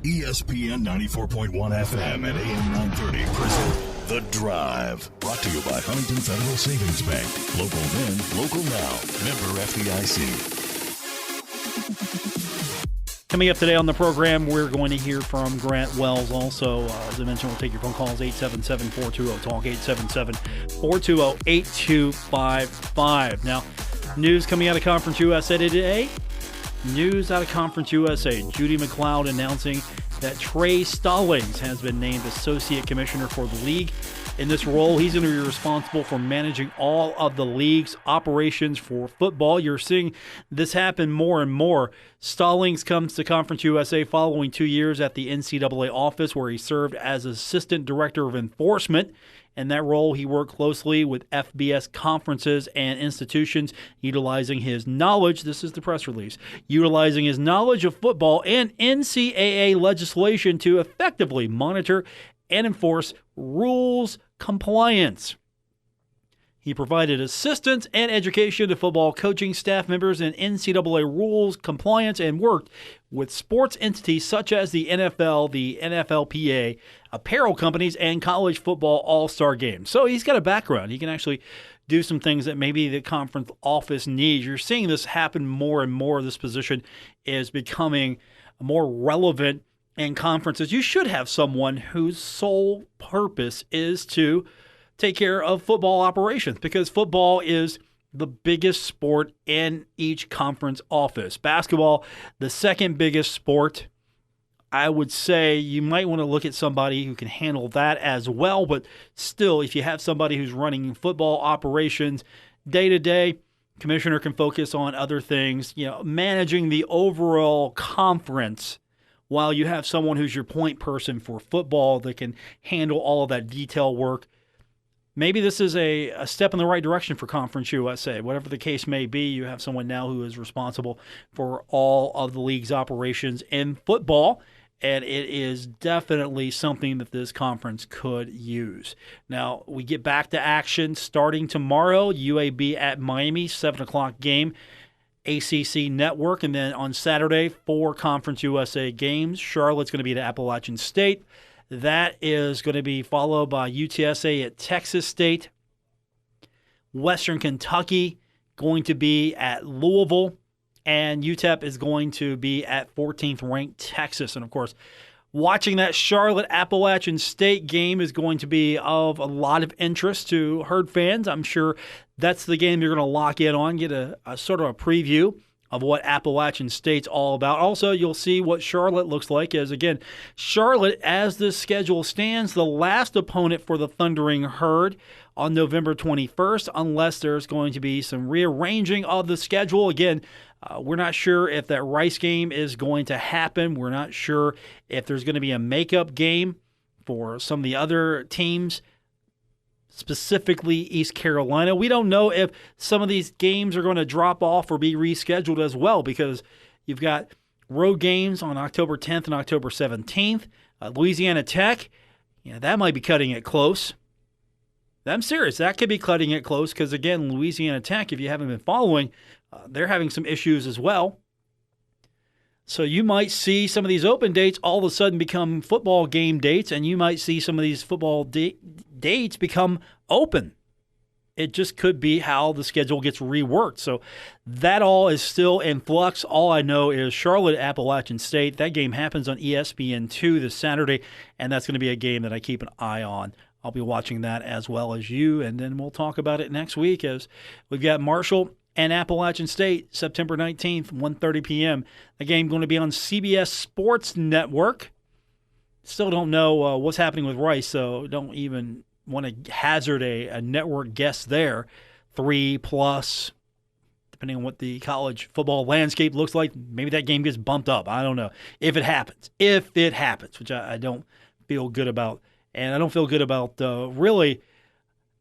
ESPN 94.1 FM and AM 930 present The Drive. Brought to you by Huntington Federal Savings Bank. Local then, local now. Member FDIC. Coming up today on the program, we're going to hear from Grant Wells. Also, as I mentioned, we'll take your phone calls, 877-420-TALK, 877-420-8255. Now, news coming out of Conference USA today. News out of Conference USA. Judy McLeod announcing that Trey Stallings has been named Associate Commissioner for the league. In this role, he's going to be responsible for managing all of the league's operations for football. You're seeing this happen more and more. Stallings comes to Conference USA following 2 years at the NCAA office, where he served as Assistant Director of Enforcement. In that role, he worked closely with FBS conferences and institutions, utilizing his knowledge, this is the press release, utilizing his knowledge of football and NCAA legislation to effectively monitor and enforce rules compliance. He provided assistance and education to football coaching staff members in NCAA rules compliance and worked with sports entities such as the NFL, the NFLPA, apparel companies, and college football all-star games. So he's got a background. He can actually do some things that maybe the conference office needs. You're seeing this happen more and more. This position is becoming more relevant in conferences. You should have someone whose sole purpose is to take care of football operations, because football is the biggest sport in each conference office. Basketball, the second biggest sport. I would say you might want to look at somebody who can handle that as well, but still, if you have somebody who's running football operations day to day, commissioner can focus on other things, managing the overall conference, while you have someone who's your point person for football that can handle all of that detail work. Maybe this is a step in the right direction for Conference USA. Whatever the case may be, you have someone now who is responsible for all of the league's operations in football, and it is definitely something that this conference could use. Now, we get back to action starting tomorrow, UAB at Miami, 7 o'clock game, ACC Network, and then on Saturday, 4 Conference USA games. Charlotte's going to be at Appalachian State. That is going to be followed by UTSA at Texas State. Western Kentucky going to be at Louisville. And UTEP is going to be at 14th ranked Texas. And, of course, watching that Charlotte-Appalachian State game is going to be of a lot of interest to Herd fans. I'm sure that's the game you're going to lock in on, get a sort of a preview of what Appalachian State's all about. Also, you'll see what Charlotte looks like, as, again, Charlotte, as this schedule stands, the last opponent for the Thundering Herd on November 21st, unless there's going to be some rearranging of the schedule. Again, we're not sure if that Rice game is going to happen. We're not sure if there's going to be a makeup game for some of the other teams, specifically East Carolina. We don't know if some of these games are going to drop off or be rescheduled as well, because you've got road games on October 10th and October 17th. Louisiana Tech, that might be cutting it close. I'm serious. That could be cutting it close because, again, Louisiana Tech, if you haven't been following, they're having some issues as well. So you might see some of these open dates all of a sudden become football game dates, and you might see some of these football dates become open. It just could be how the schedule gets reworked. So that all is still in flux. All I know is Charlotte-Appalachian State. That game happens on ESPN2 this Saturday, and that's going to be a game that I keep an eye on. I'll be watching that as well as you, and then we'll talk about it next week, as we've got Marshall and Appalachian State, September 19th, 1:30 p.m. The game going to be on CBS Sports Network. Still don't know what's happening with Rice, so don't even want to hazard a network guess there. 3+, depending on what the college football landscape looks like. Maybe that game gets bumped up. I don't know. If it happens, which I don't feel good about. And I don't feel good about really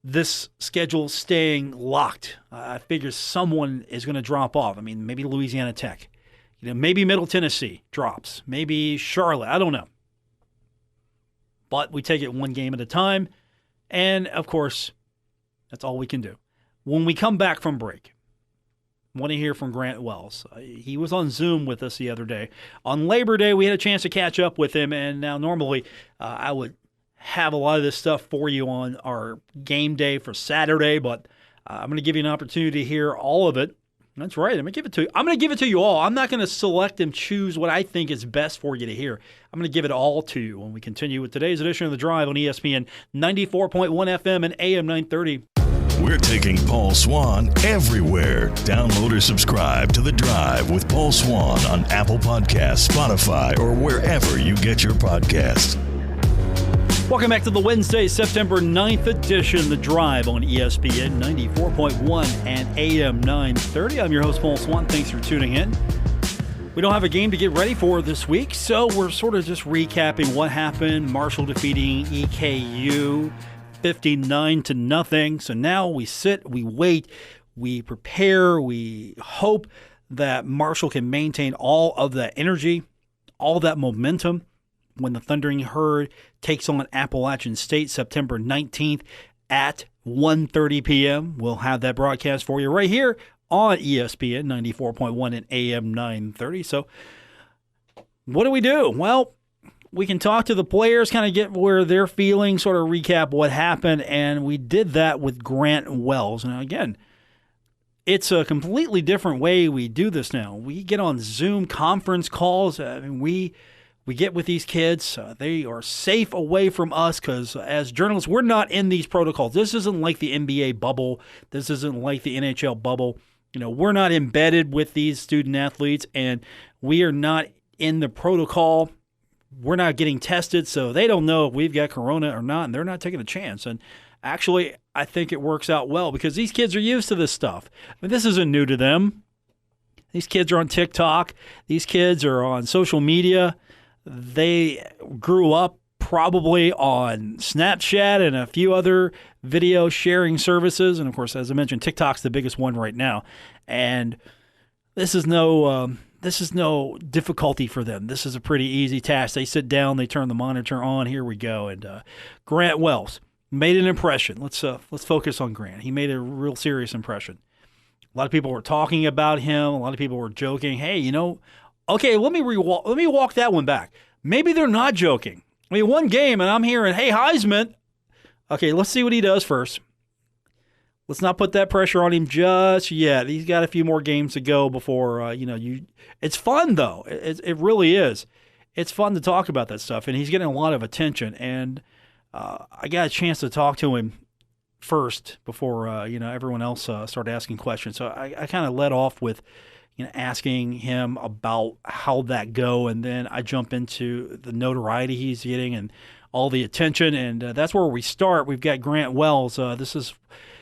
this schedule staying locked. I figure someone is going to drop off. I mean, maybe Louisiana Tech. Maybe Middle Tennessee drops. Maybe Charlotte. I don't know. But we take it one game at a time. And, of course, that's all we can do. When we come back from break, want to hear from Grant Wells. He was on Zoom with us the other day. On Labor Day, we had a chance to catch up with him, and now normally I would have a lot of this stuff for you on our game day for Saturday, but I'm going to give you an opportunity to hear all of it. That's right. I'm going to give it to you. I'm going to give it to you all. I'm not going to select and choose what I think is best for you to hear. I'm going to give it all to you when we continue with today's edition of The Drive on ESPN 94.1 FM and AM 930. We're taking Paul Swann everywhere. Download or subscribe to The Drive with Paul Swann on Apple Podcasts, Spotify, or wherever you get your podcasts. Welcome back to the Wednesday, September 9th edition, The Drive on ESPN 94.1 and AM 930. I'm your host, Paul Swann. Thanks for tuning in. We don't have a game to get ready for this week, so we're sort of just recapping what happened. Marshall defeating EKU 59-0. So now we sit, we wait, we prepare, we hope that Marshall can maintain all of that energy, all of that momentum when the Thundering Herd takes on Appalachian State September 19th at 1:30 p.m. We'll have that broadcast for you right here on ESPN 94.1 and AM 930. So what do? Well, we can talk to the players, kind of get where they're feeling, sort of recap what happened, and we did that with Grant Wells. Now, again, it's a completely different way we do this now. We get on Zoom conference calls. I mean, we get with these kids. They are safe away from us because as journalists, we're not in these protocols. This isn't like the NBA bubble. This isn't like the NHL bubble. You know, we're not embedded with these student athletes, and we are not in the protocol. We're not getting tested, so they don't know if we've got corona or not, and they're not taking a chance. And actually, I think it works out well because these kids are used to this stuff. I mean, this isn't new to them. These kids are on TikTok. These kids are on social media. They grew up probably on Snapchat and a few other video sharing services. And, of course, as I mentioned, TikTok's the biggest one right now. And this is no difficulty for them. This is a pretty easy task. They sit down, they turn the monitor on. Here we go. And Grant Wells made an impression. Let's focus on Grant. He made a real serious impression. A lot of people were talking about him. A lot of people were joking. Hey, okay, let me walk that one back. Maybe they're not joking. I mean, one game, and I'm hearing, hey, Heisman. Okay, let's see what he does first. Let's not put that pressure on him just yet. He's got a few more games to go before, It's fun, though. It really is. It's fun to talk about that stuff, and he's getting a lot of attention. And I got a chance to talk to him first before, everyone else started asking questions. So I kind of led off with asking him about how that go, and then I jump into the notoriety he's getting and all the attention, and that's where we start. We've got Grant Wells. This is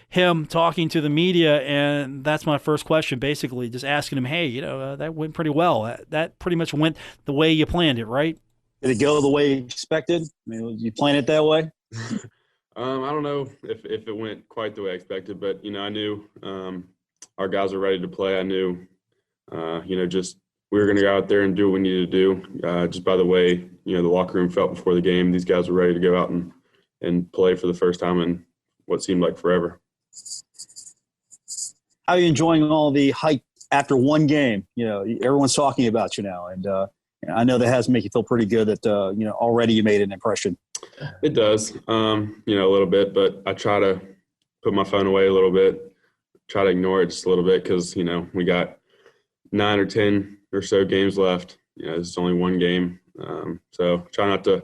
him talking to the media, and that's my first question, basically just asking him, hey, that went pretty well. That pretty much went the way you planned it, right? Did it go the way you expected? I mean, you planned it that way? I don't know if it went quite the way I expected, but, I knew our guys were ready to play. I knew just we were going to go out there and do what we needed to do. Just by the way, the locker room felt before the game, these guys were ready to go out and play for the first time in what seemed like forever. How are you enjoying all the hype after one game? Everyone's talking about you now, and I know that has to make you feel pretty good that already you made an impression. It does, a little bit, but I try to put my phone away a little bit, try to ignore it just a little bit because we got 9 or 10 or so games left. It's only one game, so try not to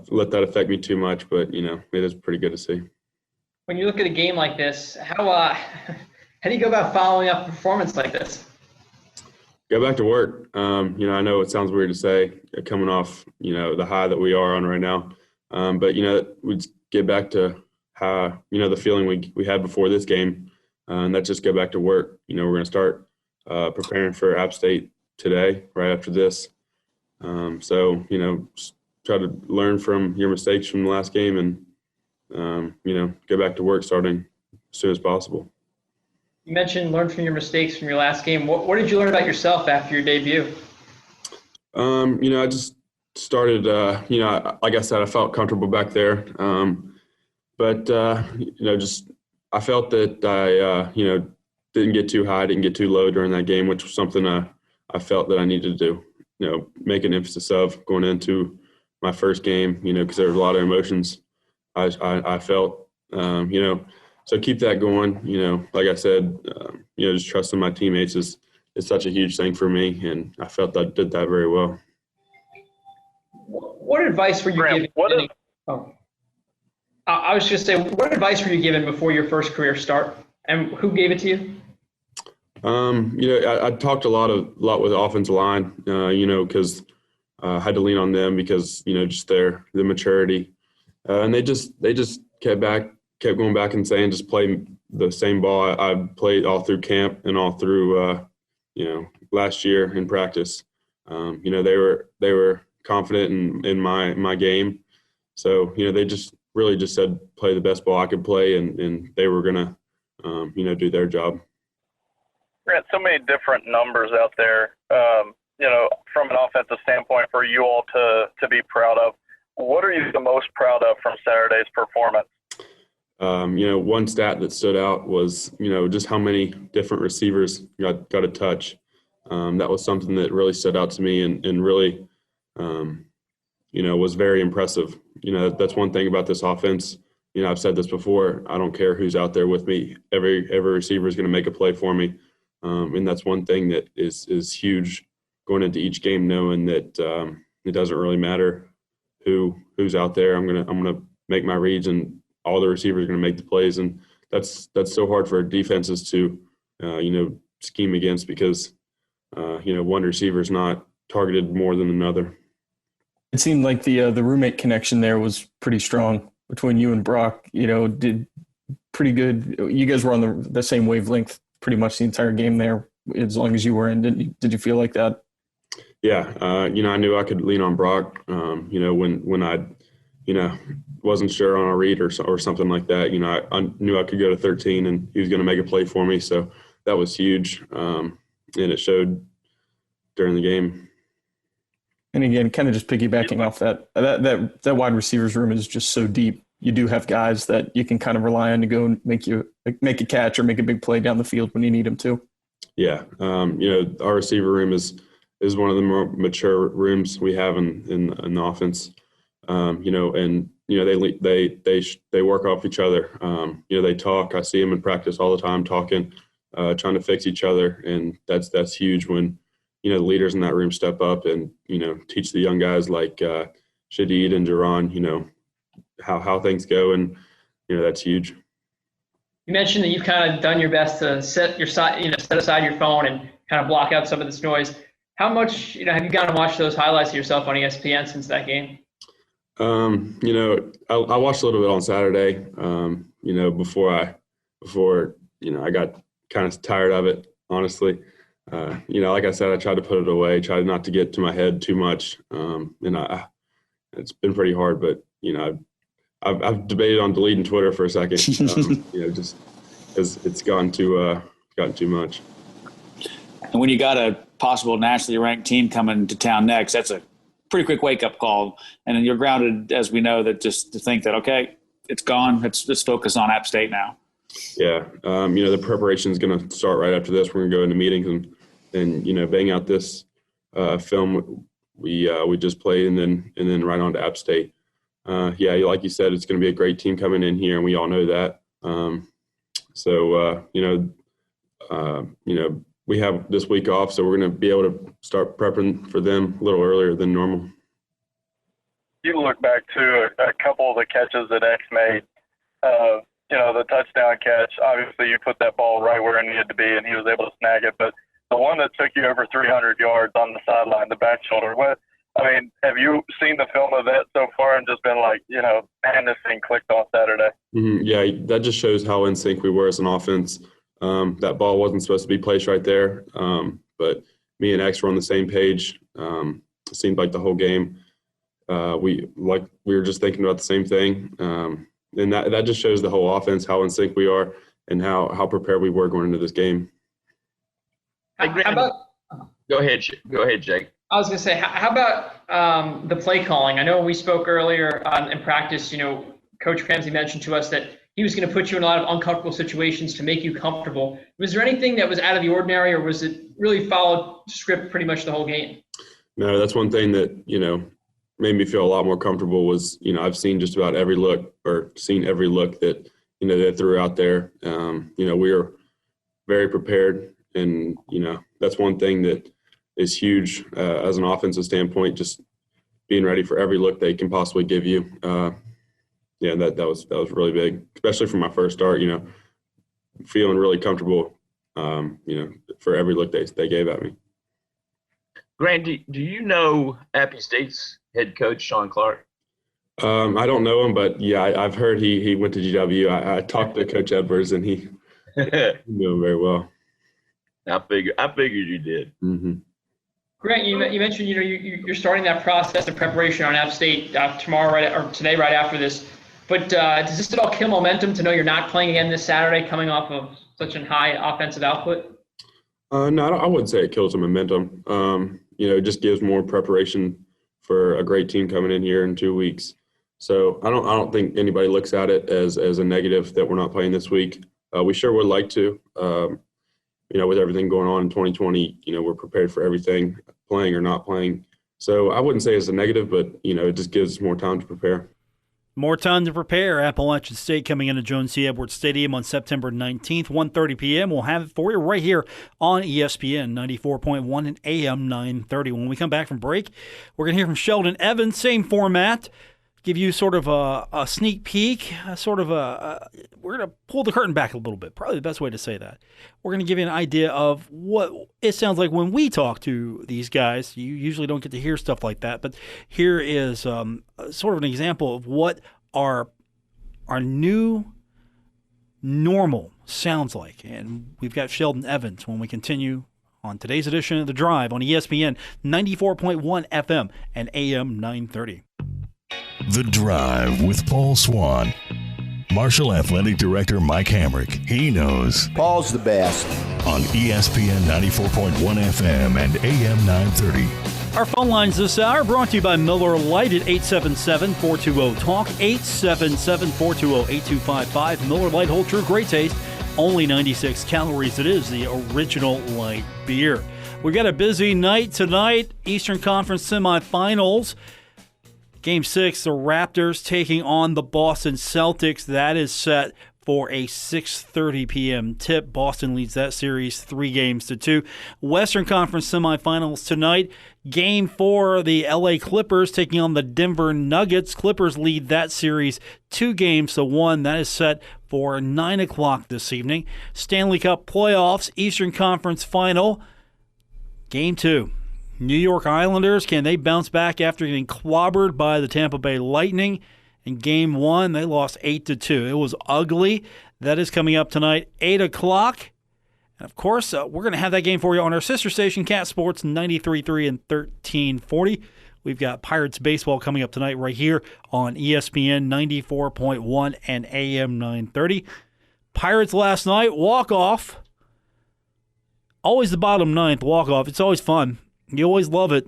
let that affect me too much. But it is pretty good to see. When you look at a game like this, how do you go about following up a performance like this? Go back to work. I know it sounds weird to say, coming off the high that we are on right now, but we get back to how the feeling we had before this game, and that's just go back to work. We're going to start preparing for App State today, right after this. So just try to learn from your mistakes from the last game and go back to work starting as soon as possible. You mentioned learn from your mistakes from your last game. What did you learn about yourself after your debut? I just started, like I said, I felt comfortable back there. But I felt that I, didn't get too high, didn't get too low during that game, which was something I felt that I needed to do. Make an emphasis of going into my first game. Because there was a lot of emotions I felt. So keep that going. Like I said, just trusting my teammates is such a huge thing for me, and I felt I did that very well. What advice were you given? I was just saying, what advice were you given before your first career start, and who gave it to you? I talked a lot with the offensive line, because I had to lean on them because, just the maturity. And they just kept going back and saying, just play the same ball I played all through camp and all through, last year in practice. They were confident in my game. So, they just really just said, play the best ball I could play, and they were going to, do their job. Grant, so many different numbers out there, from an offensive standpoint for you all to be proud of. What are you the most proud of from Saturday's performance? One stat that stood out was, just how many different receivers got a touch. That was something that really stood out to me and really, was very impressive. That's one thing about this offense. I've said this before. I don't care who's out there with me. Every receiver is going to make a play for me. And that's one thing that is huge going into each game, knowing that it doesn't really matter who's out there. I'm gonna make my reads, and all the receivers are gonna make the plays, and that's so hard for defenses to scheme against because one receiver is not targeted more than another. It seemed like the roommate connection there was pretty strong between you and Brock. Did pretty good. You guys were on the same wavelength pretty much the entire game there, as long as you were in. Did you feel like that? Yeah. I knew I could lean on Brock, when I, wasn't sure on a read or something like that. I knew I could go to 13 and he was going to make a play for me. So that was huge. And it showed during the game. And again, kind of just piggybacking off that wide receivers room is just so deep. You do have guys that you can kind of rely on to go and make a catch or make a big play down the field when you need them to. Yeah. Our receiver room is one of the more mature rooms we have in the offense. They work off each other. They talk. I see them in practice all the time talking, trying to fix each other. And that's huge when, the leaders in that room step up and, teach the young guys like Shadid and Jaron, how things go. And, that's huge. You mentioned that you've kind of done your best to set aside your phone and kind of block out some of this noise. How much, have you gone and watched those highlights of yourself on ESPN since that game? I watched a little bit on Saturday, before I got kind of tired of it, honestly. Like I said, I tried to put it away, tried not to get to my head too much. It's been pretty hard, but, I've debated on deleting Twitter for a second, just because it's gotten too much. And when you got a possible nationally ranked team coming to town next, that's a pretty quick wake-up call. And then you're grounded, as we know, that just to think that, okay, it's gone. Let's focus on App State now. Yeah. The preparation is going to start right after this. We're going to go into meetings and bang out this film we just played and then right on to App State. Like you said, it's going to be a great team coming in here, and we all know that. We have this week off, so we're going to be able to start prepping for them a little earlier than normal. You look back to a couple of the catches that X made. The touchdown catch, obviously you put that ball right where it needed to be, and he was able to snag it. But the one that took you over 300 yards on the sideline, the back shoulder, have you seen the film of that so far and just been like, man, this thing clicked on Saturday? Mm-hmm. Yeah, that just shows how in sync we were as an offense. That ball wasn't supposed to be placed right there, but me and X were on the same page. It seemed like the whole game we were just thinking about the same thing, and that just shows the whole offense how in sync we are and how prepared we were going into this game. Go ahead, Jake. I was going to say, how about the play calling? I know we spoke earlier in practice. Coach Ramsey mentioned to us that he was going to put you in a lot of uncomfortable situations to make you comfortable. Was there anything that was out of the ordinary, or was it really followed script pretty much the whole game? No, that's one thing that, made me feel a lot more comfortable was, I've seen just about every look that, they threw out there. We were very prepared, and, that's one thing that is huge as an offensive standpoint, just being ready for every look they can possibly give you. That was really big, especially for my first start, feeling really comfortable, for every look they gave at me. Grant, do you know Appy State's head coach, Sean Clark? I don't know him, but I've heard he went to GW. I talked to Coach Edwards, and he knew him very well. I figured you did. Mm-hmm. Grant, you mentioned you're starting that process of preparation on App State today right after this. But does this at all kill momentum to know you're not playing again this Saturday, coming off of such a high offensive output? No, I wouldn't say it kills the momentum. It just gives more preparation for a great team coming in here in 2 weeks. So I don't think anybody looks at it as a negative that we're not playing this week. We sure would like to. With everything going on in 2020, we're prepared for everything, playing or not playing. So I wouldn't say it's a negative, but, it just gives us more time to prepare. More time to prepare. Appalachian State coming into Jones C. Edwards Stadium on September 19th, 1:30 p.m. We'll have it for you right here on ESPN 94.1 and AM 930. When we come back from break, we're going to hear from Sheldon Evans, same format. Give you sort of a sneak peek, we're going to pull the curtain back a little bit, probably the best way to say that. We're going to give you an idea of what it sounds like when we talk to these guys. You usually don't get to hear stuff like that, but here is sort of an example of what our new normal sounds like. And we've got Sheldon Evans when we continue on today's edition of The Drive on ESPN 94.1 FM and AM 930. The Drive with Paul Swann. Marshall Athletic Director Mike Hamrick. He knows. Paul's the best. On ESPN 94.1 FM and AM 930. Our phone lines this hour brought to you by Miller Lite at 877-420-TALK, 877-420-8255. Miller Lite, hold true, great taste, only 96 calories. It is the original light beer. We got a busy night tonight, Eastern Conference semifinals. Game 6, the Raptors taking on the Boston Celtics. That is set for a 6:30 p.m. tip. Boston leads that series 3-2. Western Conference semifinals tonight. Game 4, the LA Clippers taking on the Denver Nuggets. Clippers lead that series 2-1. That is set for 9 o'clock this evening. Stanley Cup playoffs, Eastern Conference final. Game 2. New York Islanders, can they bounce back after getting clobbered by the Tampa Bay Lightning? In Game 1, they lost 8-2. It was ugly. That is coming up tonight, 8 o'clock. And, of course, we're going to have that game for you on our sister station, Cat Sports 93.3 and 1340. We've got Pirates baseball coming up tonight right here on ESPN 94.1 and AM 930. Pirates last night, walk-off. Always the bottom ninth walk-off. It's always fun. You always love it.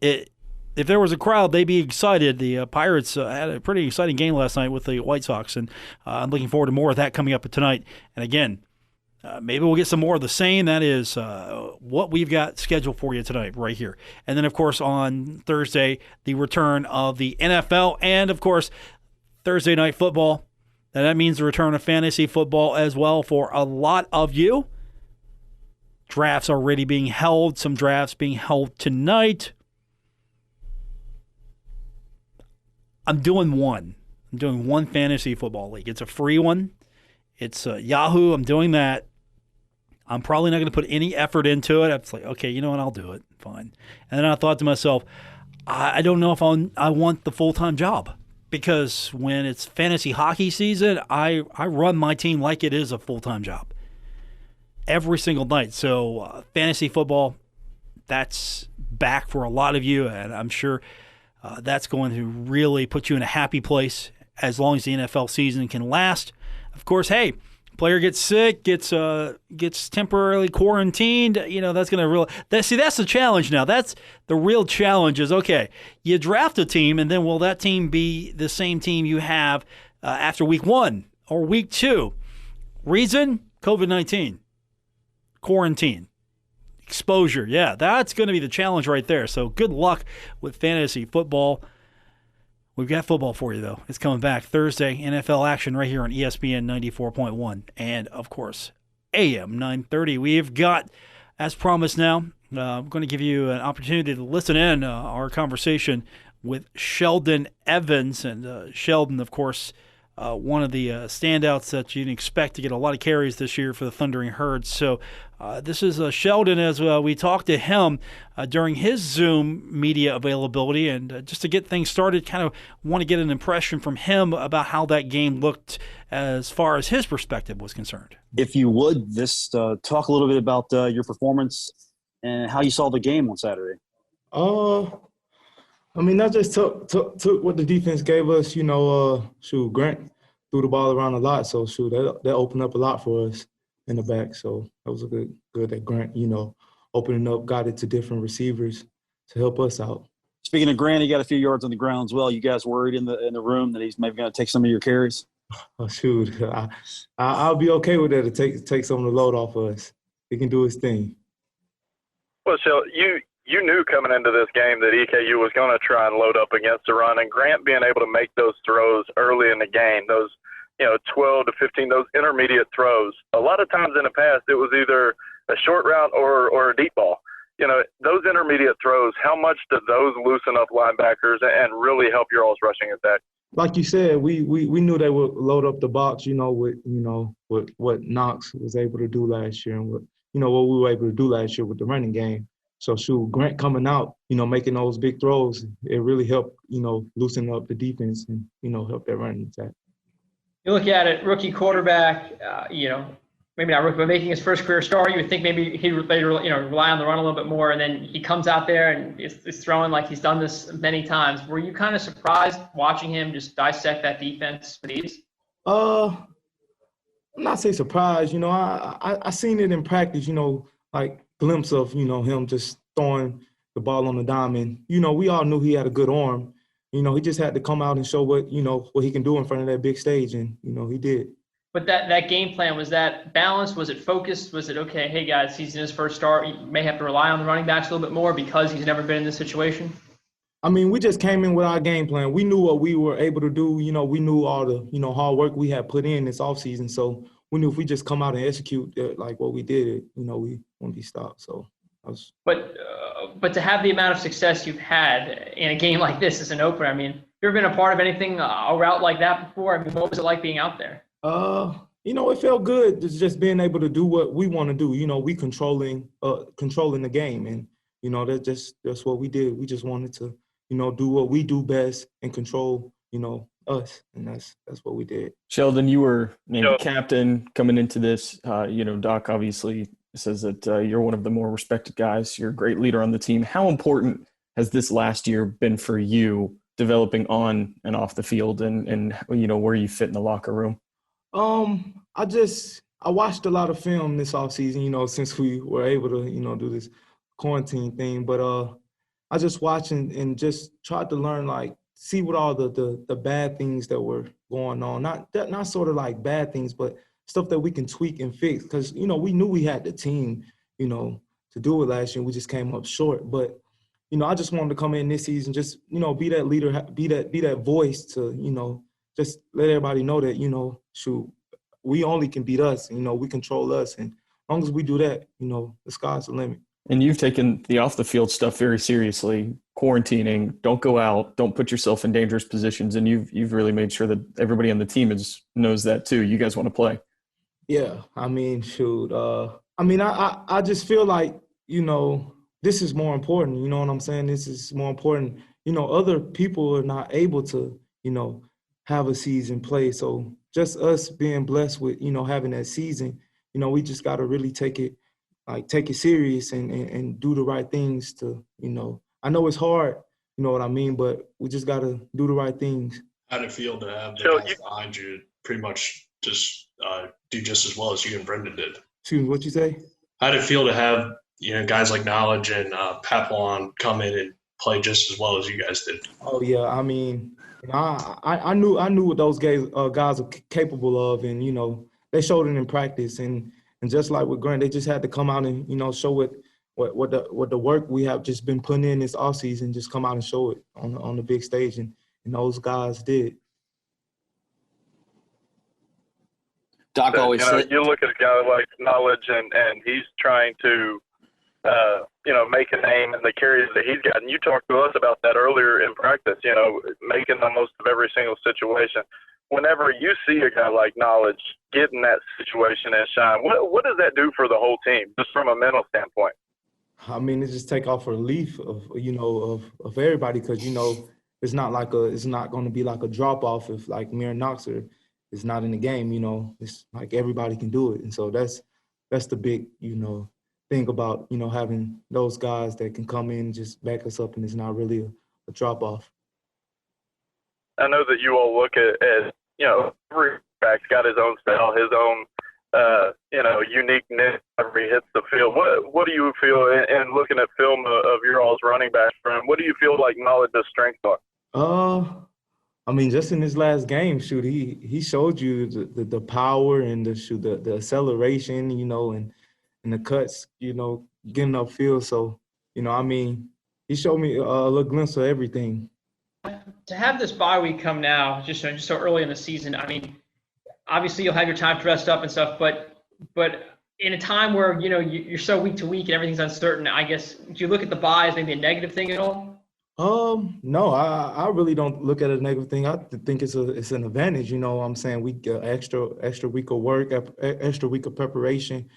If there was a crowd, they'd be excited. The Pirates had a pretty exciting game last night with the White Sox, and I'm looking forward to more of that coming up tonight. And again, maybe we'll get some more of the same. That is what we've got scheduled for you tonight right here. And then, of course, on Thursday, the return of the NFL and, of course, Thursday night football. And that means the return of fantasy football as well for a lot of you. Drafts already being held. Some drafts being held tonight. I'm doing one fantasy football league. It's a free one. It's Yahoo. I'm doing that. I'm probably not going to put any effort into it. It's like, okay, you know what? I'll do it. Fine. And then I thought to myself, I don't know if I want the full-time job. Because when it's fantasy hockey season, I run my team like it is a full-time job. Every single night. So fantasy football, that's back for a lot of you, and I'm sure that's going to really put you in a happy place as long as the NFL season can last. Of course, hey, player gets sick, gets temporarily quarantined. That's going to that's the challenge now. That's the real challenge. Is okay. You draft a team, and then will that team be the same team you have after week 1? or week 2. Reason? COVID-19. Quarantine. Exposure. Yeah, that's going to be the challenge right there. So good luck with fantasy football. We've got football for you, though. It's coming back Thursday. NFL action right here on ESPN 94.1 and, of course, AM 930. We've got, as promised now, I'm going to give you an opportunity to listen in our conversation with Sheldon Evans. And Sheldon, of course, one of the standouts that you can expect to get a lot of carries this year for the Thundering Herd. So this is Sheldon as we talked to him during his Zoom media availability. And just to get things started, kind of want to get an impression from him about how that game looked as far as his perspective was concerned. If you would, just talk a little bit about your performance and how you saw the game on Saturday. I mean, I just took what the defense gave us. Grant threw the ball around a lot, so that opened up a lot for us in the back. So that was a good that Grant, opening up, got it to different receivers to help us out. Speaking of Grant, he got a few yards on the ground as well. You guys worried in the room that he's maybe going to take some of your carries? Oh shoot, I'll be okay with that to take some of the load off of us. He can do his thing. Well, Sheldon, you knew coming into this game that EKU was going to try and load up against the run, and Grant being able to make those throws early in the game, those 12 to 15, those intermediate throws. A lot of times in the past, it was either a short route or a deep ball. Those intermediate throws, how much do those loosen up linebackers and really help your all's rushing attack? Like you said, we knew they would load up the box, with what Knox was able to do last year and what we were able to do last year with the running game. So, Grant coming out, making those big throws, it really helped, loosen up the defense and, help that running attack. You look at it, rookie quarterback, maybe not rookie, but making his first career start, you would think maybe he'd rely on the run a little bit more, and then he comes out there and is throwing like he's done this many times. Were you kind of surprised watching him just dissect that defense with ease? I'm not say surprised. I seen it in practice, like glimpse of, him just throwing the ball on the dime. And, we all knew he had a good arm. He just had to come out and show what he can do in front of that big stage. And, he did. But that game plan, was that balanced? Was it focused? Was it, okay, hey, guys, he's in his first start. He may have to rely on the running backs a little bit more because he's never been in this situation? I mean, we just came in with our game plan. We knew what we were able to do. We knew all the, hard work we had put in this offseason. So we knew if we just come out and execute like what we did, we wouldn't be stopped. So I was. But to have the amount of success you've had in a game like this as an opener, I mean, you ever been a part of anything, a route like that before? I mean, what was it like being out there? It felt good just being able to do what we want to do. We controlling the game, and that's what we did. We just wanted to, do what we do best and control, us, and that's what we did. Sheldon, you were named captain coming into this. Doc obviously says that you're one of the more respected guys. You're a great leader on the team. How important has this last year been for you developing on and off the field and where you fit in the locker room? I watched a lot of film this offseason, since we were able to, do this quarantine thing. But I just watched and just tried to learn, see what all the bad things that were going on. Not sort of like bad things, but stuff that we can tweak and fix. Because, we knew we had the team, to do it last year. We just came up short. But, I just wanted to come in this season, just, be that leader, be that voice to, just let everybody know that, we only can beat us. We control us. And as long as we do that, the sky's the limit. And you've taken the off-the-field stuff very seriously, quarantining, don't go out, don't put yourself in dangerous positions, and you've really made sure that everybody on the team knows that too. You guys want to play. Yeah, I mean, shoot. I just feel like, this is more important. You know what I'm saying? This is more important. Other people are not able to, have a season play. So just us being blessed with, having that season, we just got to really take it serious and do the right things to, I know it's hard, you know what I mean, but we just got to do the right things. How did it feel to have the guys behind you pretty much just do just as well as you and Brendan did? Excuse me, what'd you say? How did it feel to have, guys like Knowledge and Papillon come in and play just as well as you guys did? Oh, yeah. I mean, I knew what those guys are capable of, and they showed it in practice. And just like with Grant, they just had to come out and show what the work we have just been putting in this offseason, just come out and show it on the big stage, and those guys did. Doc always said, you look at a guy like Knowledge, and he's trying to make a name in the carries that he's gotten. You talked to us about that earlier in practice, making the most of every single situation. Whenever you see a guy like Knowledge get in that situation and shine, what does that do for the whole team, just from a mental standpoint? I mean, it just take off a relief of everybody, because it's not going to be like a drop off if like Mir Knox is not in the game. It's like everybody can do it, and so that's the big thing about having those guys that can come in and just back us up, and it's not really a drop off. I know that you all look at every back's got his own style, his own uniqueness whenever he hits the field. What do you feel in looking at film of your all's running backs from? What do you feel like Knowledge's strengths are? I mean, just in his last game, he showed you the power and the acceleration, and the cuts, getting upfield. So, he showed me a little glimpse of everything. To have this bye week come now, just so early in the season, I mean, obviously you'll have your time to rest up and stuff, but in a time where, you're so week to week and everything's uncertain, I guess, do you look at the bye as maybe a negative thing at all? No, I really don't look at it as a negative thing. I think it's an advantage. What I'm saying, we get extra week of work, extra week of preparation,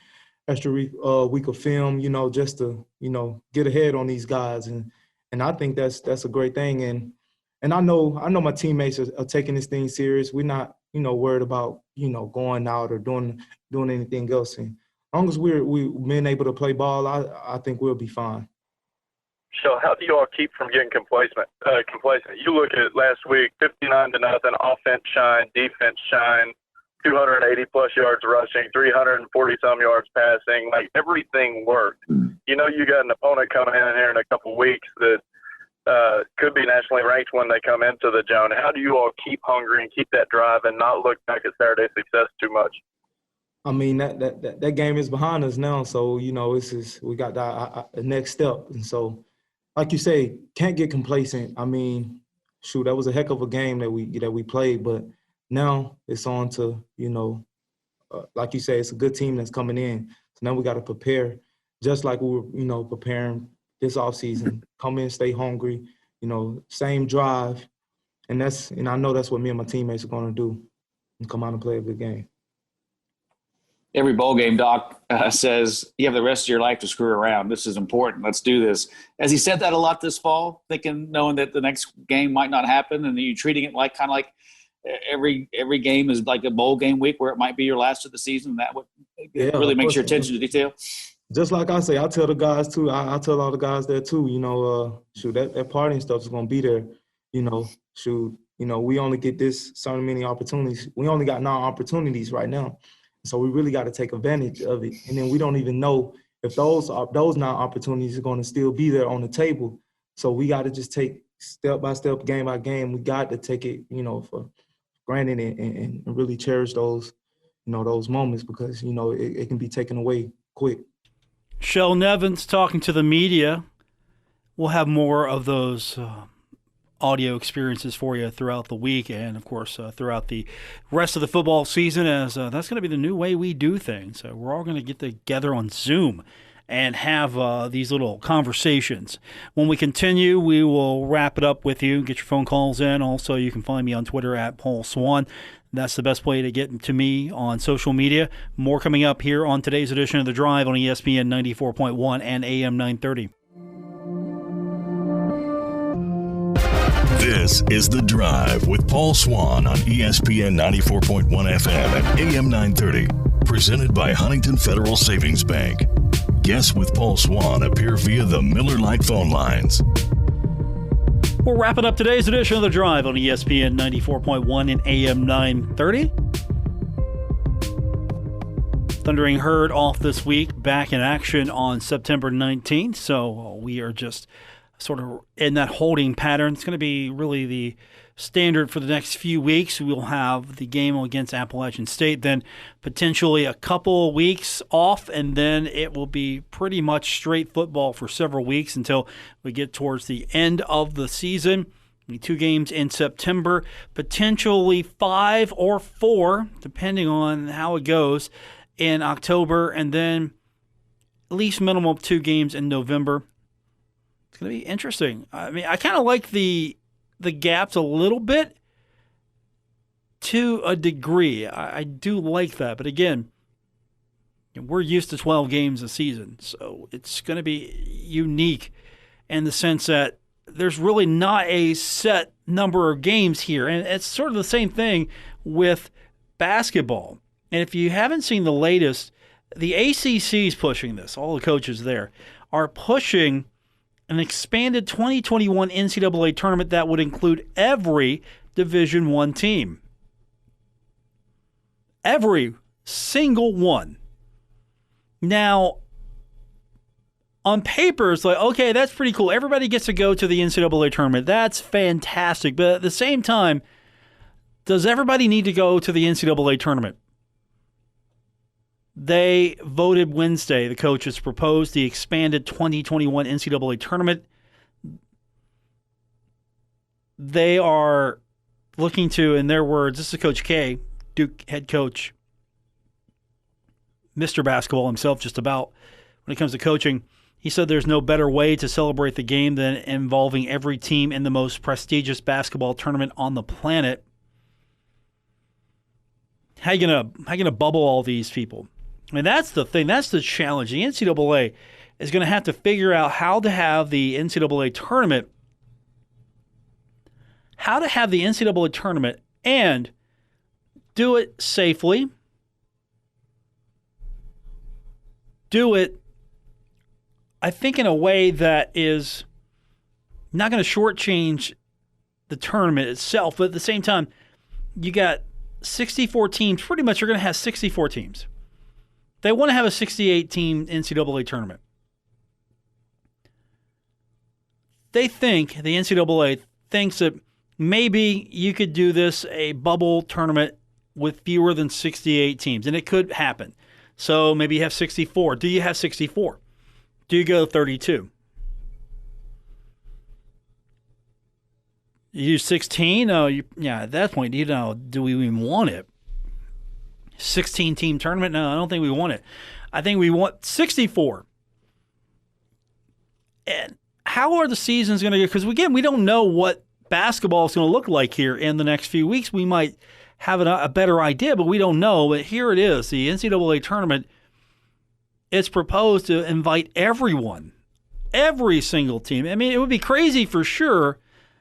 extra week of film, just to, get ahead on these guys. And I think that's a great thing. And I know my teammates are taking this thing serious. We're not, worried about, going out or doing anything else. And as long as we're being able to play ball, I think we'll be fine. So how do you all keep from getting complacent? You look at last week, 59-0, offense shine, defense shine, 280 plus yards rushing, 340 some yards passing. Like, everything worked. You got an opponent coming in here in a couple weeks that could be nationally ranked when they come into the zone. How do you all keep hungry and keep that drive and not look back at Saturday's success too much? I mean, that game is behind us now, so we got the next step, and so, like you say, can't get complacent. I mean, that was a heck of a game that we played, but now it's on to, like you say, it's a good team that's coming in. So now we got to prepare just like we were, preparing this offseason. Come in, stay hungry, same drive. And I know that's what me and my teammates are going to do, and come out and play a good game. Every bowl game, Doc says, you have the rest of your life to screw around. This is important. Let's do this. Has he said that a lot this fall, knowing that the next game might not happen, and you treating it like kind of like every game is like a bowl game week where it might be your last of the season? That would really makes your attention to detail. Just like I say, I tell the guys too. I tell all the guys there too. That partying stuff is gonna be there. We only get this so many opportunities. We only got 9 opportunities right now. So we really got to take advantage of it. And then we don't even know if those 9 opportunities are going to still be there on the table. So we got to just take step by step, game by game. We got to take it, for granted and really cherish those, those moments, because, it can be taken away quick. Sheldon Evans talking to the media. We'll have more of those audio experiences for you throughout the week, and of course throughout the rest of the football season, as that's going to be the new way we do things. We're all going to get together on Zoom and have these little conversations. When we continue, we will wrap it up with you, get your phone calls in. Also, you can find me on Twitter at Paul Swann. That's the best way to get to me on social media. More coming up here on today's edition of The Drive on ESPN 94.1 and AM 930. This is The Drive with Paul Swann on ESPN 94.1 FM and AM 930. Presented by Huntington Federal Savings Bank. Guests with Paul Swann appear via the Miller Lite phone lines. We're wrapping up today's edition of The Drive on ESPN 94.1 and AM 930. Thundering Herd off this week, back in action on September 19th. So we are just sort of in that holding pattern. It's going to be really the standard for the next few weeks. We'll have the game against Appalachian State, then potentially a couple weeks off, and then it will be pretty much straight football for several weeks until we get towards the end of the season. 2 games in September, potentially 5 or 4, depending on how it goes, in October, and then at least minimum of 2 games in November. It's going to be interesting. I mean, I kind of like the gaps a little bit to a degree. I do like that. But again, we're used to 12 games a season, so it's going to be unique in the sense that there's really not a set number of games here. And it's sort of the same thing with basketball. And if you haven't seen the latest, the ACC is pushing this. All the coaches there are pushing an expanded 2021 NCAA tournament that would include every Division I team. Every single one. Now, on paper, it's like, okay, that's pretty cool. Everybody gets to go to the NCAA tournament. That's fantastic. But at the same time, does everybody need to go to the NCAA tournament? They voted Wednesday. The coaches proposed the expanded 2021 NCAA tournament. They are looking to, in their words, this is Coach K, Duke head coach, Mr. Basketball himself, just about when it comes to coaching. He said there's no better way to celebrate the game than involving every team in the most prestigious basketball tournament on the planet. How you gonna bubble all these people? I mean, that's the thing. That's the challenge. The NCAA is going to have to figure out how to have the NCAA tournament, and do it safely. Do it, I think, in a way that is not going to shortchange the tournament itself, but at the same time, you got 64 teams. Pretty much you're going to have 64 teams. They want to have a 68-team NCAA tournament. They think, the NCAA thinks that maybe you could do this, a bubble tournament with fewer than 68 teams, and it could happen. So maybe you have 64. Do you have 64? Do you go 32? You use 16? At that point, do we even want it? 16-team tournament? No, I don't think we want it. I think we want 64. And how are the seasons going to go? Because, again, we don't know what basketball is going to look like here in the next few weeks. We might have a better idea, but we don't know. But here it is. The NCAA tournament, it's proposed to invite everyone, every single team. I mean, it would be crazy for sure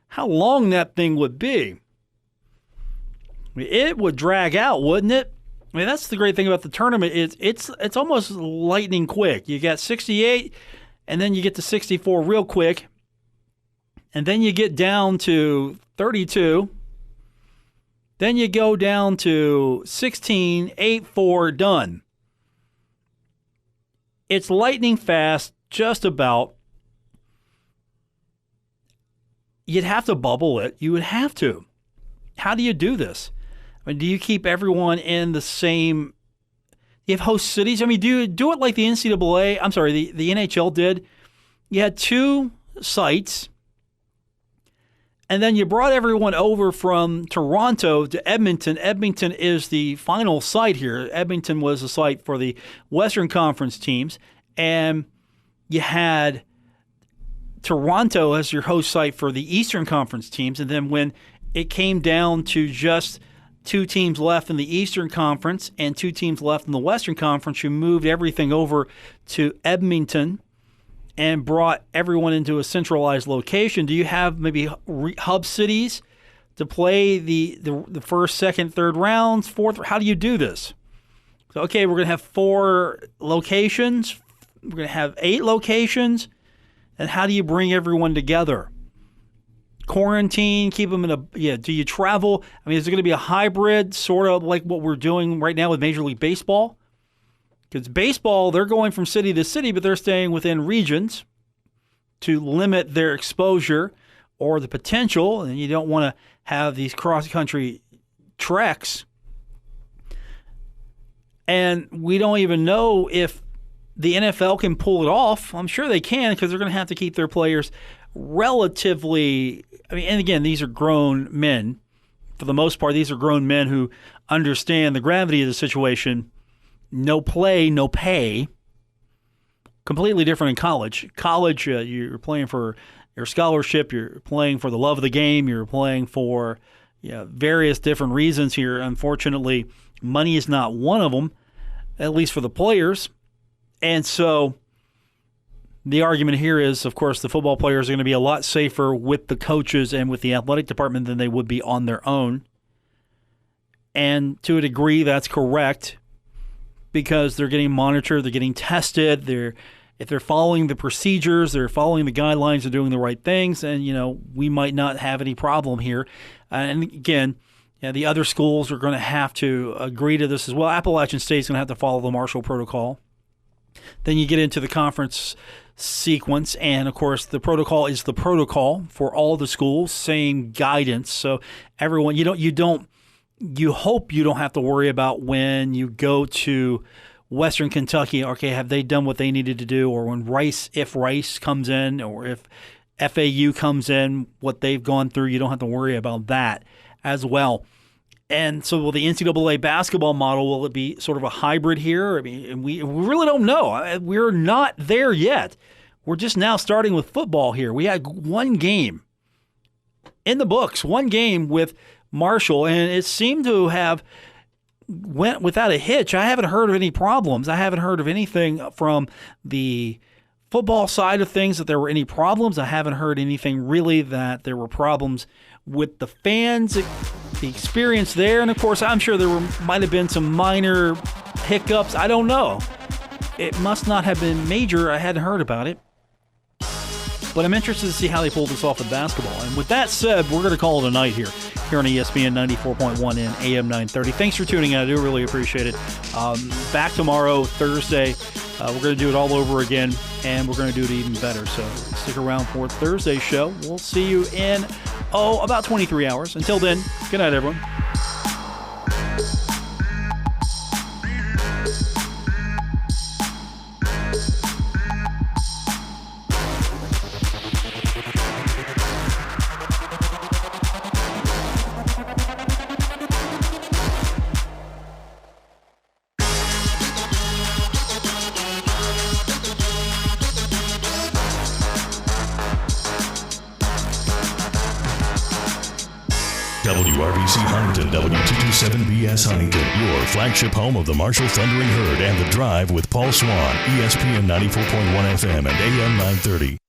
how long that thing would be. It would drag out, wouldn't it? I mean, that's the great thing about the tournament. It's almost lightning quick. You got 68, and then you get to 64 real quick, and then you get down to 32. Then you go down to 16, 8-4, done. It's lightning fast, just about. You'd have to bubble it. You would have to. How do you do this? I mean, do you keep everyone in the same? You have host cities. I mean, do you do it like the NCAA? I'm sorry, the NHL did. You had 2 sites, and then you brought everyone over from Toronto to Edmonton. Edmonton is the final site here. Edmonton was the site for the Western Conference teams, and you had Toronto as your host site for the Eastern Conference teams. And then when it came down to just 2 teams left in the Eastern Conference and 2 teams left in the Western Conference, you moved everything over to Edmonton and brought everyone into a centralized location. Do you have maybe hub cities to play the first, second, third rounds, fourth? How do you do this? So, okay, we're going to have 4 locations. We're going to have 8 locations. And how do you bring everyone together? Quarantine, keep them in a, do you travel? I mean, is it going to be a hybrid, sort of like what we're doing right now with Major League Baseball? Because baseball, they're going from city to city, but they're staying within regions. to limit their exposure or the potential, and you don't want to have these cross-country treks. And we don't even know if the NFL can pull it off. I'm sure they can, because they're going to have to keep their players relatively – and again, these are grown men. For the most part, these are grown men who understand the gravity of the situation. No play, no pay. Completely different in college. College, you're playing for your scholarship. You're playing for the love of the game. You're playing for various different reasons here. Unfortunately, money is not one of them, at least for the players. And so the argument here is, of course, the football players are going to be a lot safer with the coaches and with the athletic department than they would be on their own. And to a degree, that's correct, because they're getting monitored, they're getting tested, if they're following the procedures, they're following the guidelines, they're doing the right things, and we might not have any problem here. And again, the other schools are going to have to agree to this as well. Appalachian State's going to have to follow the Marshall Protocol. Then you get into the conference sequence, and of course the protocol is the protocol for all the schools, same guidance. So everyone, you hope you don't have to worry about when you go to Western Kentucky, okay, have they done what they needed to do? Or when if Rice comes in, or if FAU comes in, what they've gone through, you don't have to worry about that as well. And so will the NCAA basketball model, will it be sort of a hybrid here? We really don't know. We're not there yet. We're just now starting with football here. We had one game in the books, one game with Marshall, and it seemed to have went without a hitch. I haven't heard of any problems. I haven't heard of anything from the football side of things that there were any problems. I haven't heard anything really that there were problems with the fans, the experience there. And of course, I'm sure might have been some minor hiccups. I don't know. It must not have been major. I hadn't heard about it. But I'm interested to see how they pull this off in basketball. And with that said, we're going to call it a night here on ESPN 94.1 and AM 930. Thanks for tuning in. I do really appreciate it. Back tomorrow, Thursday. We're going to do it all over again, and we're going to do it even better. So stick around for Thursday's show. We'll see you in, about 23 hours. Until then, good night, everyone. WRBC Huntington, W227BS Huntington, your flagship home of the Marshall Thundering Herd and The Drive with Paul Swann, ESPN 94.1 FM and AM 930.